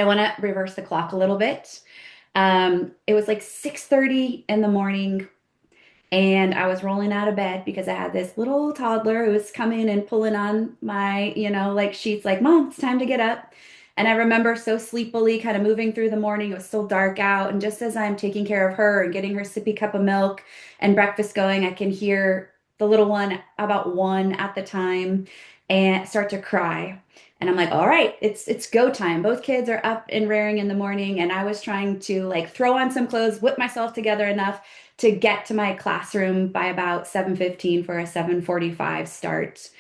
I want to reverse the clock a little bit. It was like 6:30 in the morning, and I was rolling out of bed because I had this little toddler who was coming and pulling on my, like sheets, like, Mom, it's time to get up. And I remember so sleepily kind of moving through the morning. It was still dark out. And just as I'm taking care of her and getting her sippy cup of milk and breakfast going, I can hear the little one, about one at the time, and start to cry. And I'm like, all right, it's go time. Both kids are up and raring in the morning, and I was trying to like throw on some clothes, whip myself together enough to get to my classroom by about 7:15 for a 7:45 start.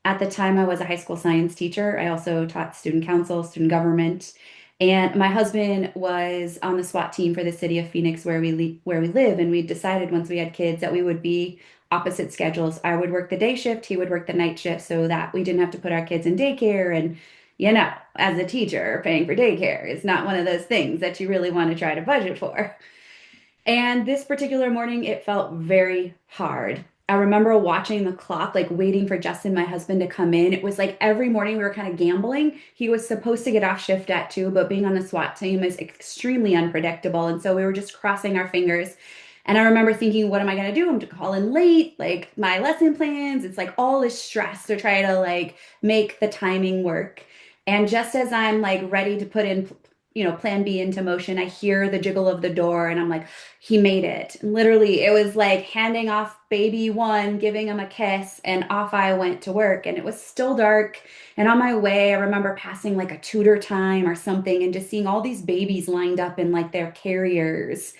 At the time, I was a high school science teacher. I also taught student council, student government, and my husband was on the SWAT team for the city of Phoenix where we live. And we decided once we had kids that we would be opposite schedules. I would work the day shift, he would work the night shift, so that we didn't have to put our kids in daycare. And as a teacher, paying for daycare is not one of those things that you really want to try to budget for. And this particular morning, it felt very hard. I remember watching the clock, like waiting for Justin, my husband, to come in. It was like every morning we were kind of gambling. He was supposed to get off shift at 2, but being on the SWAT team is extremely unpredictable. And so we were just crossing our fingers. And I remember thinking, what am I going to do? I'm to call in late, like my lesson plans. It's like all this stress to try to like make the timing work. And just as I'm like ready to put in, plan B into motion, I hear the jiggle of the door and I'm like, he made it. And literally, it was like handing off baby one, giving him a kiss, and off I went to work. And it was still dark. And on my way, I remember passing like a tutor time or something and just seeing all these babies lined up in like their carriers.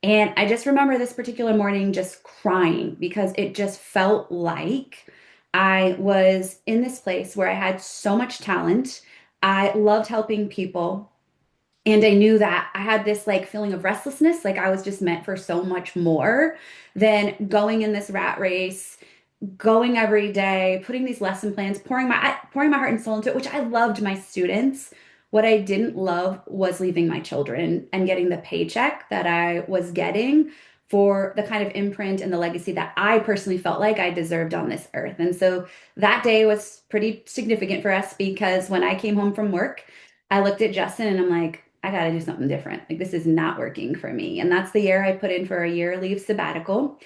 And I just remember this particular morning just crying because it just felt like I was in this place where I had so much talent. I loved helping people. And I knew that I had this like feeling of restlessness, like I was just meant for so much more than going in this rat race, going every day, putting these lesson plans, pouring my heart and soul into it, which I loved my students. What I didn't love was leaving my children and getting the paycheck that I was getting for the kind of imprint and the legacy that I personally felt like I deserved on this earth. And so that day was pretty significant for us because when I came home from work, I looked at Justin and I'm like, I got to do something different. Like, this is not working for me. And that's the year I put in for a year leave sabbatical.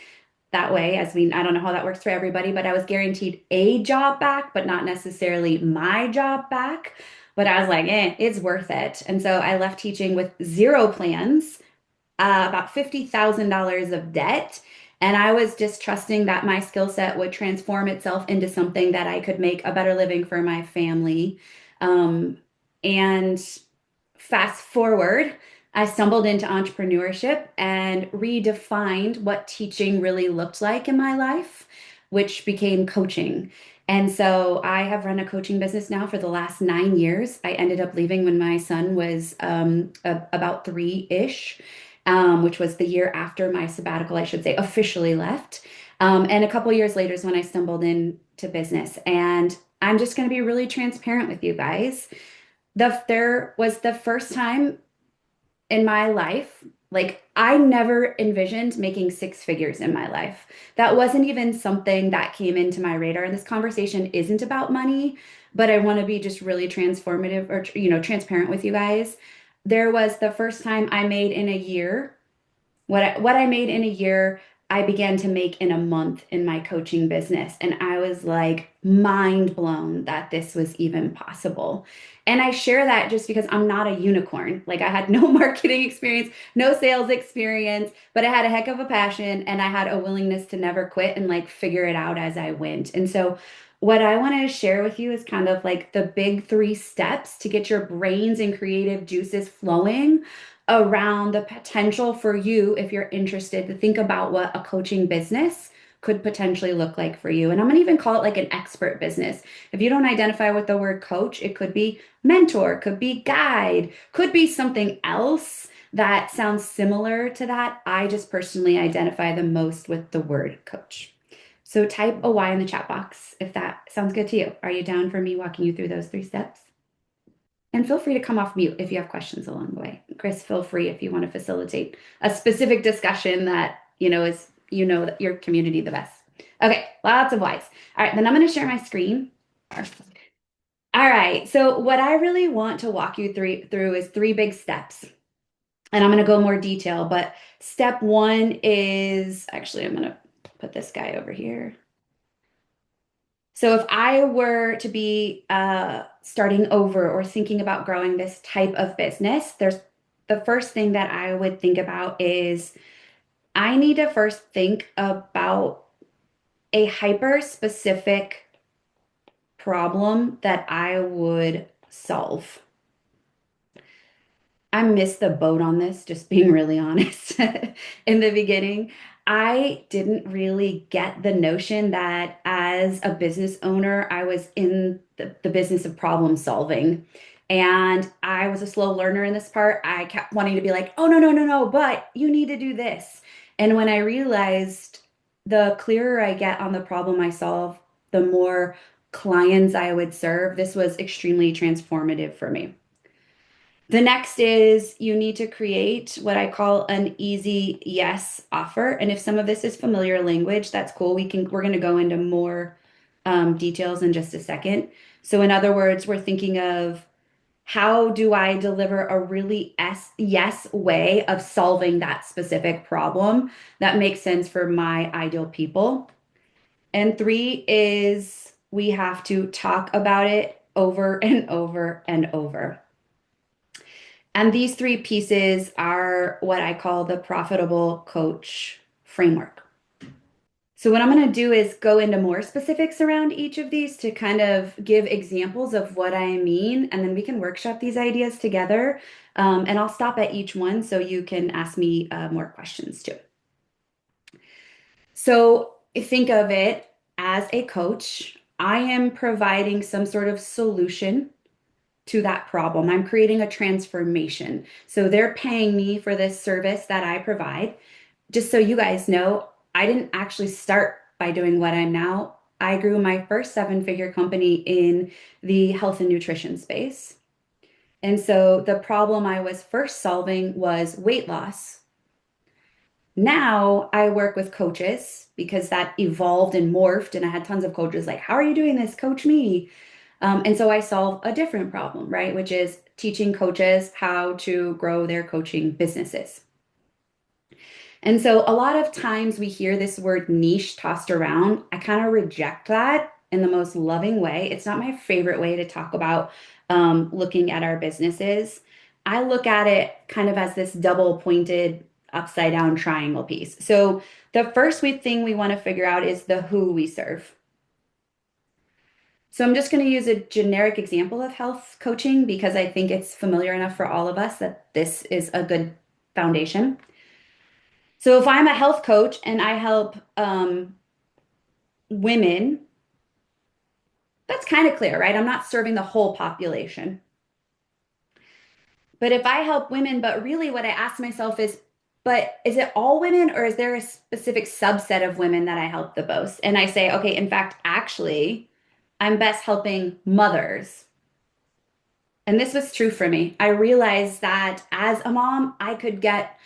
That way, I don't know how that works for everybody, but I was guaranteed a job back, but not necessarily my job back. But I was like, it's worth it. And so I left teaching with zero plans, about $50,000 of debt. And I was just trusting that my skill set would transform itself into something that I could make a better living for my family. And fast forward, I stumbled into entrepreneurship and redefined what teaching really looked like in my life, which became coaching. And so I have run a coaching business now for the last 9 years. I ended up leaving when my son was about three-ish, which was the year after my sabbatical, I should say, officially left. And a couple years later is when I stumbled into business. And I'm just going to be really transparent with you guys. There was the first time in my life, like I never envisioned making six figures in my life. That wasn't even something that came into my radar. And this conversation isn't about money, but I want to be just really transformative or, transparent with you guys. There was the first time I made in a year what I made in a year, I began to make in a month in my coaching business. And I was like mind blown that this was even possible. And I share that just because I'm not a unicorn. Like I had no marketing experience, no sales experience, but I had a heck of a passion and I had a willingness to never quit and like figure it out as I went. And so what I want to share with you is kind of like the big three steps to get your brains and creative juices flowing around the potential for you, if you're interested, to think about what a coaching business could potentially look like for you. And I'm going to even call it like an expert business. If you don't identify with the word coach, it could be mentor, could be guide, could be something else that sounds similar to that. I just personally identify the most with the word coach. So type a Y in the chat box if that sounds good to you. Are you down for me walking you through those three steps? And feel free to come off mute if you have questions along the way. Chris, feel free if you want to facilitate a specific discussion that, is, your community the best. Okay, lots of whys. All right, then I'm going to share my screen. All right. So what I really want to walk you through is three big steps. And I'm going to go more detail, but step one is actually, I'm going to put this guy over here. So if I were to be starting over or thinking about growing this type of business, there's the first thing that I would think about is I need to first think about a hyper specific problem that I would solve. I missed the boat on this, just being really honest. In the beginning, I didn't really get the notion that as a business owner, I was in the business of problem solving. And I was a slow learner in this part. I kept wanting to be like, oh, no, no, no, no, but you need to do this. And when I realized the clearer I get on the problem I solve, the more clients I would serve, this was extremely transformative for me. The next is you need to create what I call an easy yes offer. And if some of this is familiar language, that's cool. We're going to go into more details in just a second. So in other words, we're thinking of how do I deliver a really yes way of solving that specific problem that makes sense for my ideal people. And three is we have to talk about it over and over and over. And these three pieces are what I call the profitable coach framework. So, what I'm going to do is go into more specifics around each of these to kind of give examples of what I mean, and then we can workshop these ideas together. And I'll stop at each one so you can ask me more questions too. So, think of it as a coach. I am providing some sort of solution to that problem. I'm creating a transformation. So they're paying me for this service that I provide. Just so you guys know, I didn't actually start by doing what I'm now. I grew my first seven-figure company in the health and nutrition space. And so the problem I was first solving was weight loss. Now I work with coaches because that evolved and morphed, and I had tons of coaches like, how are you doing this? Coach me. And so I solve a different problem, right? Which is teaching coaches how to grow their coaching businesses. And so a lot of times we hear this word niche tossed around. I kind of reject that in the most loving way. It's not my favorite way to talk about looking at our businesses. I look at it kind of as this double pointed upside down triangle piece. So the first thing we want to figure out is the who we serve. So I'm just going to use a generic example of health coaching because I think it's familiar enough for all of us that this is a good foundation. So if I'm a health coach and I help women, that's kind of clear, right? I'm not serving the whole population. But if I help women, but really what I ask myself is, but is it all women or is there a specific subset of women that I help the most? And I say, okay, in fact, actually, I'm best helping mothers. And this was true for me. I realized that as a mom, I could get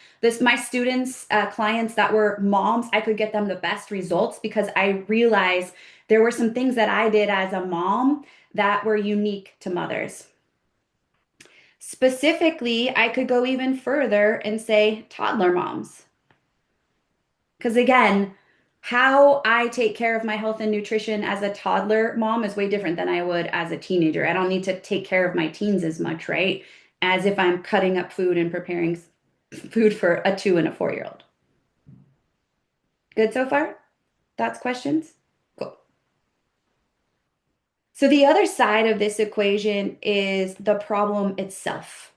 my students, clients that were moms, I could get them the best results because I realized there were some things that I did as a mom that were unique to mothers. Specifically, I could go even further and say toddler moms. Because again, how I take care of my health and nutrition as a toddler mom is way different than I would as a teenager. I don't need to take care of my teens as much, right? As if I'm cutting up food and preparing food for a 2 and a 4-year old. Good so far? Thoughts, questions? Cool. So the other side of this equation is the problem itself.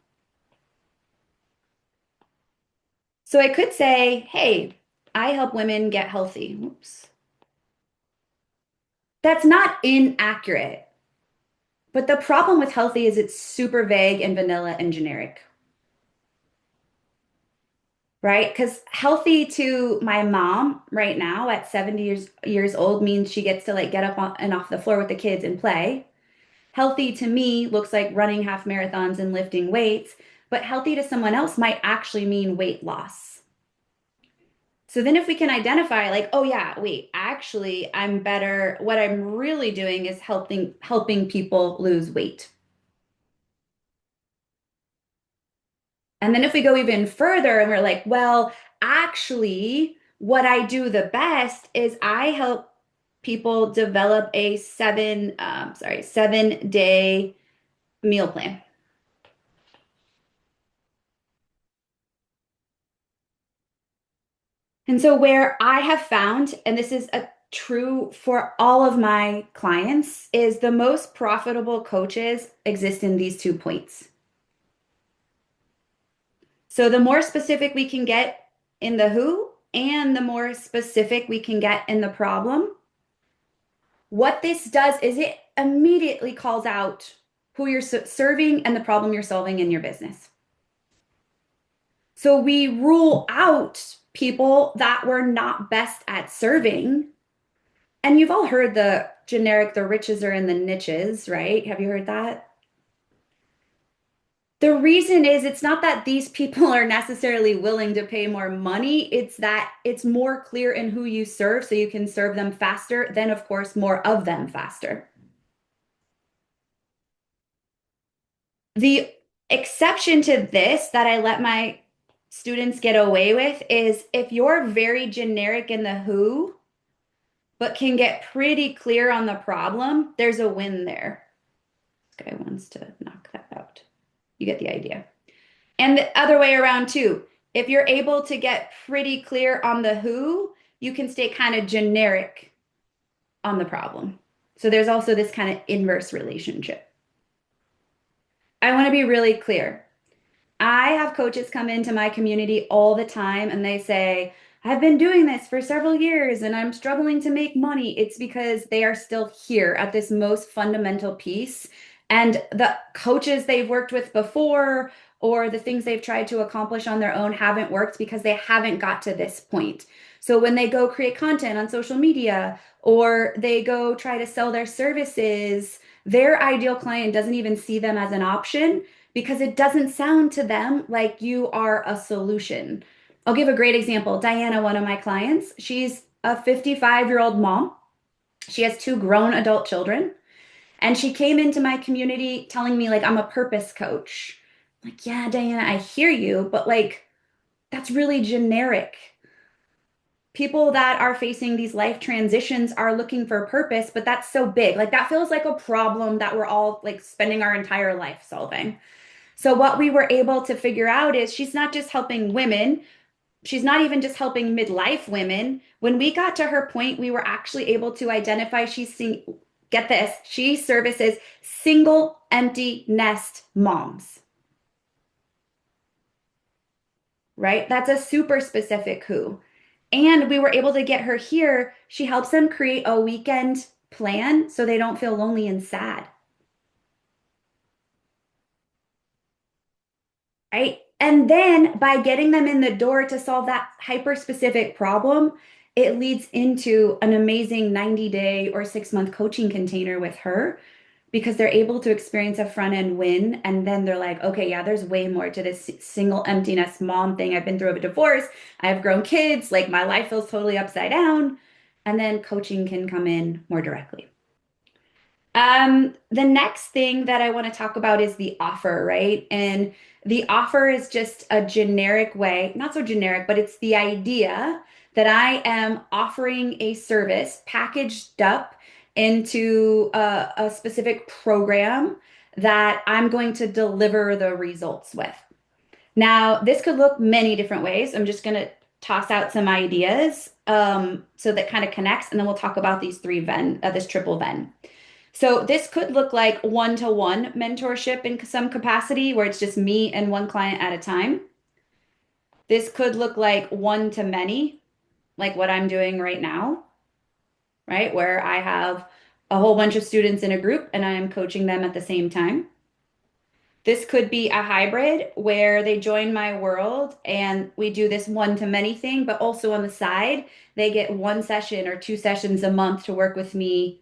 So I could say, hey, I help women get healthy. Oops. That's not inaccurate. But the problem with healthy is it's super vague and vanilla and generic, right? Because healthy to my mom right now at 70 years old means she gets to like get up and off the floor with the kids and play. Healthy to me looks like running half marathons and lifting weights, but healthy to someone else might actually mean weight loss. So then if we can identify like, oh yeah, wait, actually I'm better. What I'm really doing is helping people lose weight. And then if we go even further and we're like, well, actually what I do the best is I help people develop a 7-day meal plan. And so, where I have found, and this is a true for all of my clients, is the most profitable coaches exist in these 2 points. So, the more specific we can get in the who, and the more specific we can get in the problem, what this does is it immediately calls out who you're serving and the problem you're solving in your business. So, we rule out people that we're not best at serviing. And you've all heard the generic, the riches are in the niches, right? Have you heard that? The reason is it's not that these people are necessarily willing to pay more money. It's that it's more clear in who you serve so you can serve them faster, then, of course, more of them faster. The exception to this that I let my students get away with is if you're very generic in the who, but can get pretty clear on the problem, there's a win there. This guy wants to knock that out. You get the idea. And the other way around too. If you're able to get pretty clear on the who, you can stay kind of generic on the problem. So there's also this kind of inverse relationship. I want to be really clear. I have coaches come into my community all the time and they say, I've been doing this for several years and I'm struggling to make money. It's because they are still here at this most fundamental piece. And the coaches they've worked with before or the things they've tried to accomplish on their own haven't worked because they haven't got to this point. So when they go create content on social media or they go try to sell their services, their ideal client doesn't even see them as an option because it doesn't sound to them like you are a solution. I'll give a great example. Diana, one of my clients, she's a 55-year-old mom. She has 2 grown adult children. And she came into my community telling me, like, I'm a purpose coach. I'm like, yeah, Diana, I hear you, but like, that's really generic. People that are facing these life transitions are looking for purpose, but that's so big. Like, that feels like a problem that we're all like spending our entire life solving. So, what we were able to figure out is she's not just helping women, she's not even just helping midlife women. When we got to her point, we were actually able to identify get this, she services single empty nest moms, right? That's a super specific who. And we were able to get her here. She helps them create a weekend plan so they don't feel lonely and sad. Right? And then by getting them in the door to solve that hyper specific problem, it leads into an amazing 90-day or 6-month coaching container with her because they're able to experience a front end win. And then they're like, okay, yeah, there's way more to this single emptiness mom thing. I've been through a divorce. I have grown kids. Like my life feels totally upside down. And then coaching can come in more directly. The next thing that I want to talk about is the offer, right? And the offer is just a generic way, not so generic, but it's the idea that I am offering a service packaged up into a specific program that I'm going to deliver the results with. Now, this could look many different ways. I'm just going to toss out some ideas so that kind of connects, and then we'll talk about these this triple Venn. So this could look like one-to-one mentorship in some capacity where it's just me and one client at a time. This could look like one-to-many, like what I'm doing right now, right? Where I have a whole bunch of students in a group and I am coaching them at the same time. This could be a hybrid where they join my world and we do this one-to-many thing, but also on the side, they get 1 session or 2 sessions a month to work with me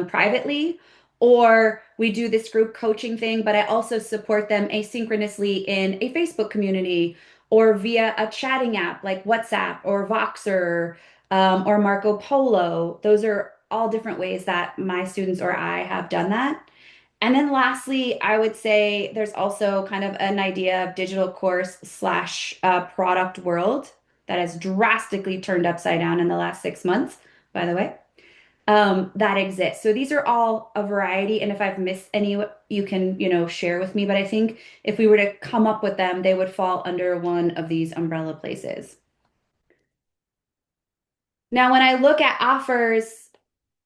privately. Or we do this group coaching thing, but I also support them asynchronously in a Facebook community or via a chatting app like WhatsApp or Voxer, or Marco Polo. Those are all different ways that my students or I have done that. And then lastly, I would say there's also kind of an idea of digital course slash product world that has drastically turned upside down in the last 6 months, by the way, that exists. So these are all a variety. And if I've missed any, you can, share with me. But I think if we were to come up with them, they would fall under one of these umbrella places. Now, when I look at offers,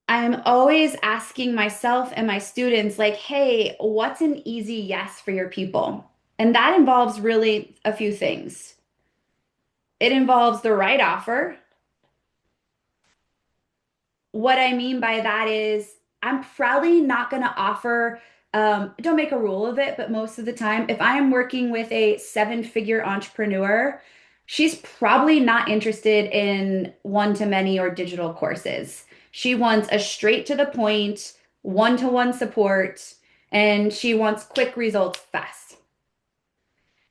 I'm always asking myself and my students, like, hey, what's an easy yes for your people? And that involves really a few things. It involves the right offer. What I mean by that is, I'm probably not going to offer, don't make a rule of it, but most of the time, if I am working with a seven-figure entrepreneur, she's probably not interested in one-to-many or digital courses. She wants a straight to the point, one-to-one support, and she wants quick results fast.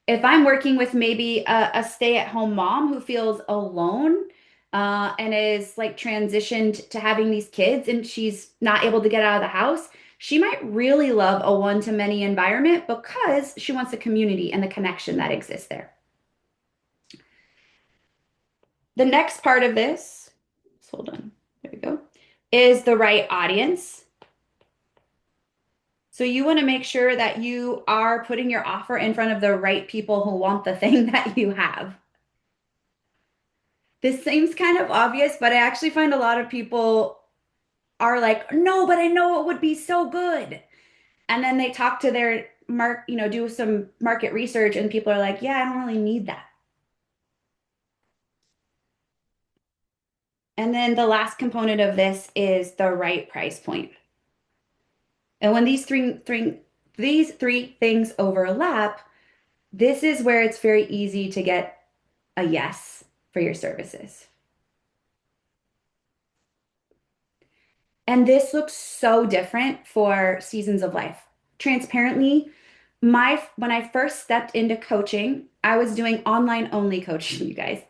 If I'm working with maybe a stay-at-home mom who feels alone, and is like transitioned to having these kids and she's not able to get out of the house, she might really love a one-to-many environment because she wants the community and the connection that exists there. The next part of this, hold on, there we go, is the right audience. So you want to make sure that you are putting your offer in front of the right people who want the thing that you have. This seems kind of obvious, but I actually find a lot of people are like, no, but I know it would be so good. And then they talk to their do some market research, and people are like, yeah, I don't really need that. And then the last component of this is the right price point. And when these three things overlap, this is where it's very easy to get a yes for your services. And this looks so different for seasons of life. Transparently, my when I first stepped into coaching, I was doing online only coaching, you guys.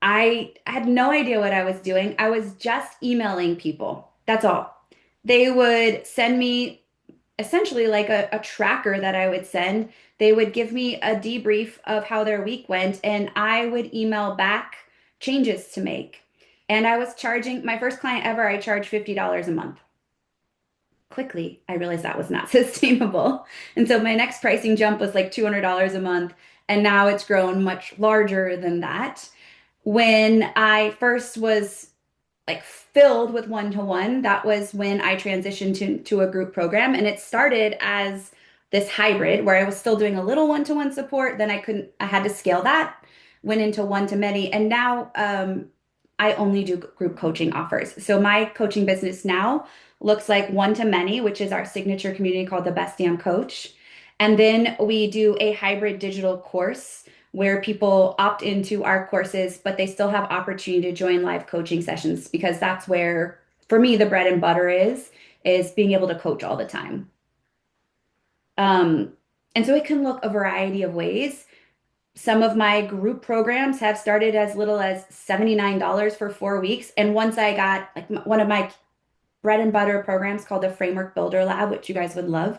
I had no idea what I was doing. I was just emailing people. That's all. They would send me essentially like a tracker that I would send. They would give me a debrief of how their week went, and I would email back changes to make. And I was charging my first client ever, I charged $50 a month. Quickly, I realized that was not sustainable. And so my next pricing jump was like $200 a month. And now it's grown much larger than that. When I first was like filled with one-to-one, that was when I transitioned to a group program. And it started as this hybrid where I was still doing a little one-to-one support. Then I had to scale that, went into one-to-many. And now I only do group coaching offers. So my coaching business now looks like one-to-many, which is our signature community called the Best Damn Coach. And then we do a hybrid digital course where people opt into our courses, but they still have opportunity to join live coaching sessions because that's where, for me, the bread and butter is being able to coach all the time. Um, and so it can look a variety of ways. Some of my group programs have started as little as $79 for 4 weeks. And once I got like one of my bread and butter programs called the Framework Builder Lab, which you guys would love.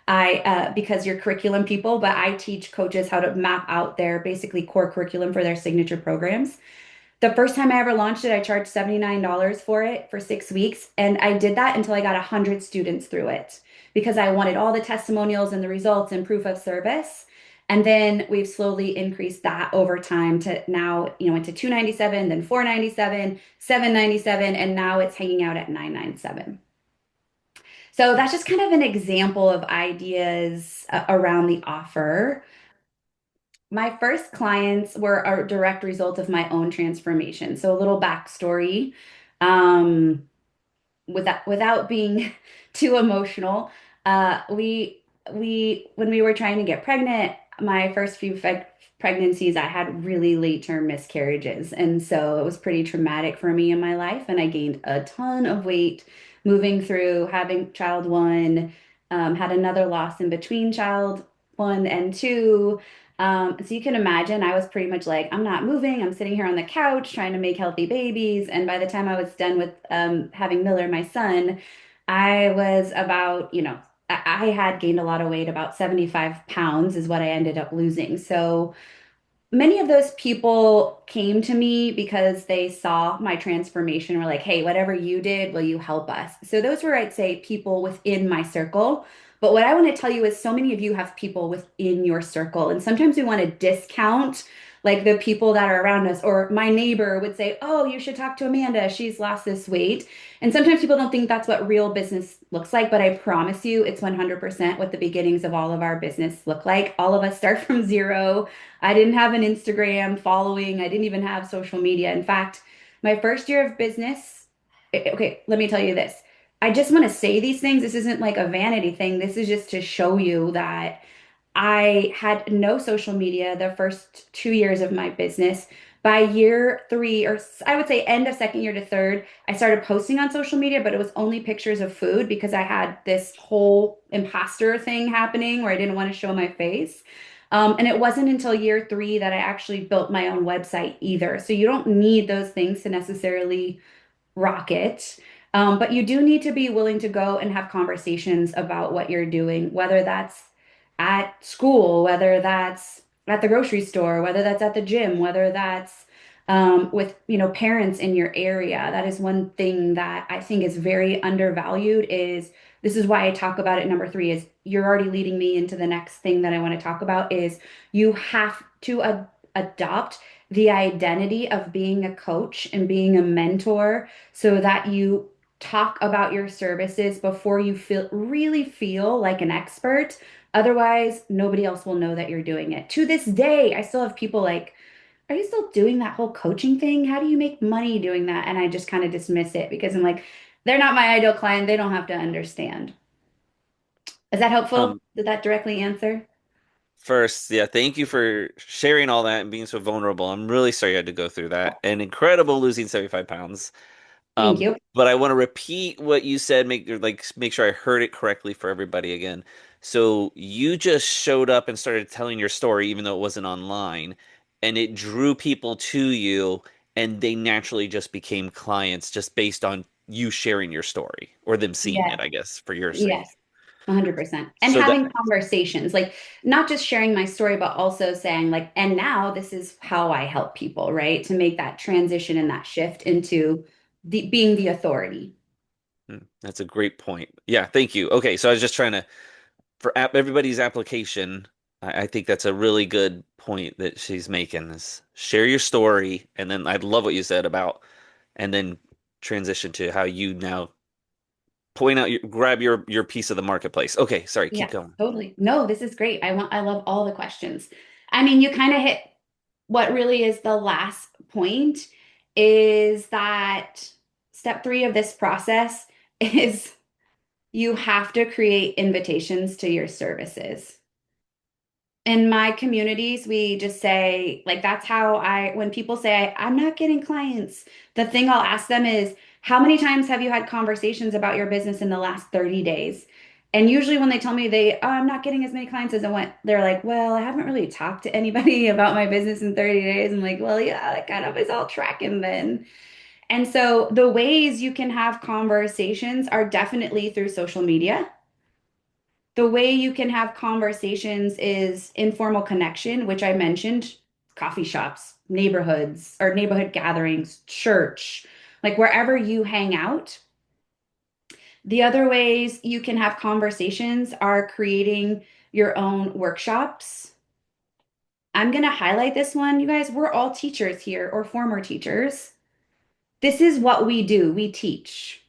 Because you're curriculum people, but I teach coaches how to map out their basically core curriculum for their signature programs. The first time I ever launched it, I charged $79 for it for 6 weeks. And I did that until I got 100 students through it because I wanted all the testimonials and the results and proof of service. And then we've slowly increased that over time to now, into 297, then 497, 797, and now it's hanging out at 997. So that's just kind of an example of ideas around the offer. My first clients were a direct result of my own transformation. So a little backstory. Um, without being too emotional, we when we were trying to get pregnant, my first few pregnancies, I had really late term miscarriages, and so it was pretty traumatic for me in my life, and I gained a ton of weight moving through having child one, had another loss in between child one and two. So you can imagine I was pretty much like, I'm not moving. I'm sitting here on the couch trying to make healthy babies. And by the time I was done with having Miller, my son, I was about, I had gained a lot of weight. About 75 pounds is what I ended up losing. So many of those people came to me because they saw my transformation, were like, hey, whatever you did, will you help us? So those were, I'd say, people within my circle. But what I want to tell you is so many of you have people within your circle. And sometimes we want to discount like the people that are around us. Or my neighbor would say, oh, you should talk to Amanda. She's lost this weight. And sometimes people don't think that's what real business looks like. But I promise you, it's 100% what the beginnings of all of our business look like. All of us start from zero. I didn't have an Instagram following. I didn't even have social media. In fact, my first year of business, okay, let me tell you this. I just want to say these things. This isn't like a vanity thing. This is just to show you that I had no social media the first 2 years of my business. By year three, or I would say end of second year to third, I started posting on social media, but it was only pictures of food because I had this whole imposter thing happening where I didn't want to show my face. And it wasn't until year three that I actually built my own website either. So you don't need those things to necessarily rocket. But you do need to be willing to go and have conversations about what you're doing, whether that's at school, whether that's at the grocery store, whether that's at the gym, whether that's with parents in your area. That is one thing that I think is very undervalued. Is this is why I talk about it. Number three is you're already leading me into the next thing that I want to talk about is you have to adopt the identity of being a coach and being a mentor so that you talk about your services before you really feel like an expert. Otherwise, nobody else will know that you're doing it. To this day, I still have people like, are you still doing that whole coaching thing? How do you make money doing that? And I just kind of dismiss it because I'm like, they're not my ideal client. They don't have to understand. Is that helpful? Um, Did that directly answer? First, yeah, thank you for sharing all that and being so vulnerable. I'm really sorry you had to go through that. And incredible losing 75 pounds. Thank you. But I want to repeat what you said, make sure I heard it correctly for everybody again. So you just showed up and started telling your story, even though it wasn't online, and it drew people to you, and they naturally just became clients just based on you sharing your story or them seeing it, Yes. I guess, for your sake. Yes. 100%. And So that having conversations, like not just sharing my story, but also saying, like, and now this is how I help people, right? To make that transition and that shift into being the authority. that's a great point. Yeah, thank you. Okay, so I was just trying to everybody's application, I think that's a really good point that she's making is share your story, and then I love what you said about, and then transition to how you now point out grab your piece of the marketplace. Okay, sorry, keep Yes, going. totally. No, this is great. I love all the questions. I mean, you kind of hit what really is the last point is that step three of this process is you have to create invitations to your services. In my communities, we just say, like, that's how when people say, I'm not getting clients, the thing I'll ask them is, how many times have you had conversations about your business in the last 30 days? And usually when they tell me oh, I'm not getting as many clients as I want, they're like, well, I haven't really talked to anybody about my business in 30 days. I'm like, well, yeah, that kind of is all tracking then. And so the ways you can have conversations are definitely through social media. The way you can have conversations is informal connection, which I mentioned, coffee shops, neighborhoods or neighborhood gatherings, church, like wherever you hang out. The other ways you can have conversations are creating your own workshops. I'm going to highlight this one, you guys. We're all teachers here or former teachers. This is what we do. We teach.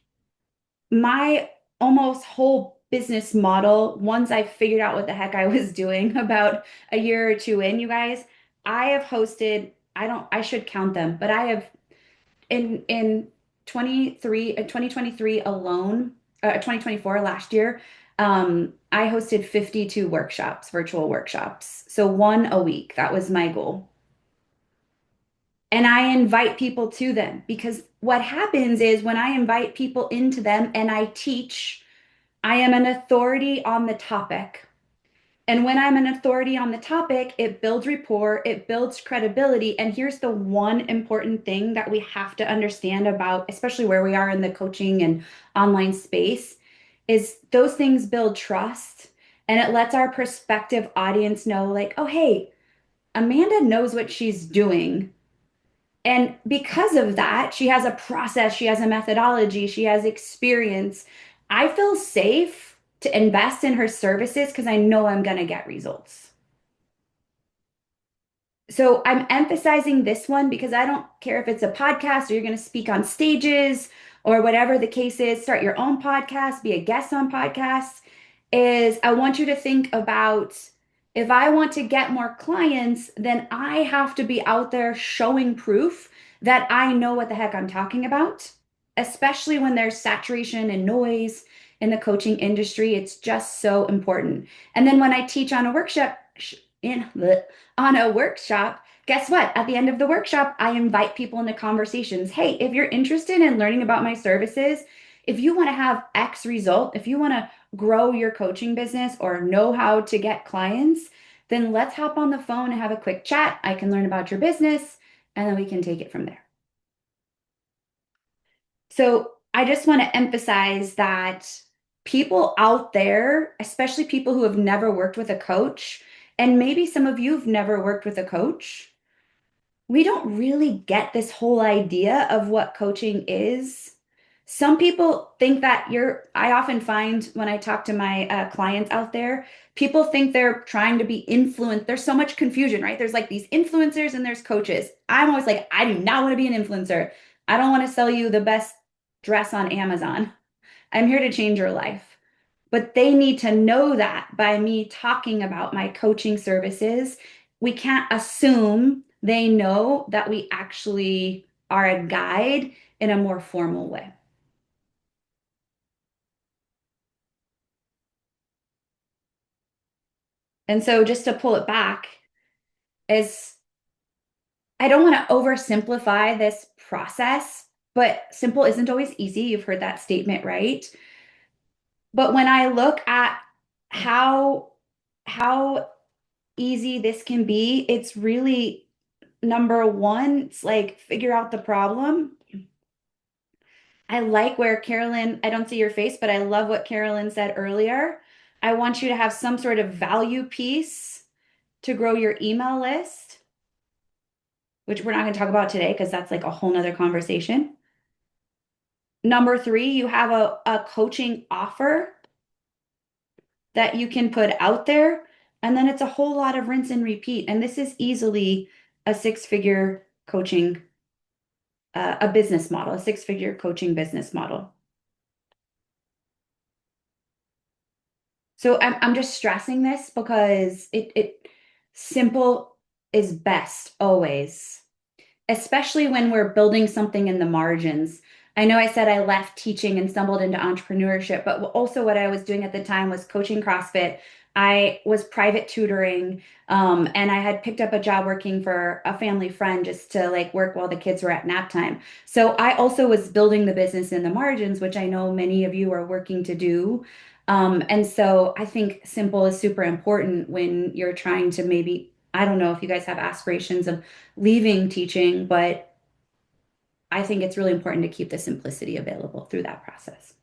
My almost whole business model, once I figured out what the heck I was doing about a year or two in, you guys, I have hosted, I should count them, but I have in 2023 alone, 2024 last year, I hosted 52 workshops, virtual workshops. So one a week. That was my goal. And I invite people to them because what happens is when I invite people into them and I teach, I am an authority on the topic. And when I'm an authority on the topic, it builds rapport, it builds credibility. And here's the one important thing that we have to understand about, especially where we are in the coaching and online space, is those things build trust. And it lets our prospective audience know, like, oh, hey, Amanda knows what she's doing. And because of that, she has a process, she has a methodology, she has experience. I feel safe to invest in her services because I know I'm going to get results. So I'm emphasizing this one because I don't care if it's a podcast or you're going to speak on stages or whatever the case is, start your own podcast, be a guest on podcasts, is I want you to think about if I want to get more clients, then I have to be out there showing proof that I know what the heck I'm talking about, especially when there's saturation and noise in the coaching industry. It's just so important. And then when I teach on a workshop, in on a workshop, guess what? At the end of the workshop, I invite people into conversations. Hey, if you're interested in learning about my services, if you want to have X result, if you want to grow your coaching business or know how to get clients, then let's hop on the phone and have a quick chat. I can learn about your business and then we can take it from there. So I just want to emphasize that people out there, especially people who have never worked with a coach, and maybe some of you have never worked with a coach, we don't really get this whole idea of what coaching is. Some people think that I often find when I talk to my clients out there, people think they're trying to be influenced. There's so much confusion, right? There's like these influencers and there's coaches. I'm always like, I do not want to be an influencer. I don't want to sell you the best dress on Amazon. I'm here to change your life. But they need to know that by me talking about my coaching services. We can't assume they know that we actually are a guide in a more formal way. And so just to pull it back is I don't want to oversimplify this process, but simple isn't always easy. You've heard that statement, right? But when I look at how how easy this can be, it's really number one, it's like figure out the problem. I like where Carolyn, I don't see your face, but I love what Carolyn said earlier. I want you to have some sort of value piece to grow your email list, which we're not going to talk about today because that's like a whole nother conversation. Number three, you have a coaching offer that you can put out there. And then it's a whole lot of rinse and repeat. And this is easily a six-figure coaching, a business model, a six-figure coaching business model. So I'm just stressing this because it simple is best always, especially when we're building something in the margins. I know I said I left teaching and stumbled into entrepreneurship, but also what I was doing at the time was coaching CrossFit. I was private tutoring, and I had picked up a job working for a family friend just to like work while the kids were at nap time. So I also was building the business in the margins, which I know many of you are working to do. And so I think simple is super important when you're trying to maybe, I don't know if you guys have aspirations of leaving teaching, but I think it's really important to keep the simplicity available through that process.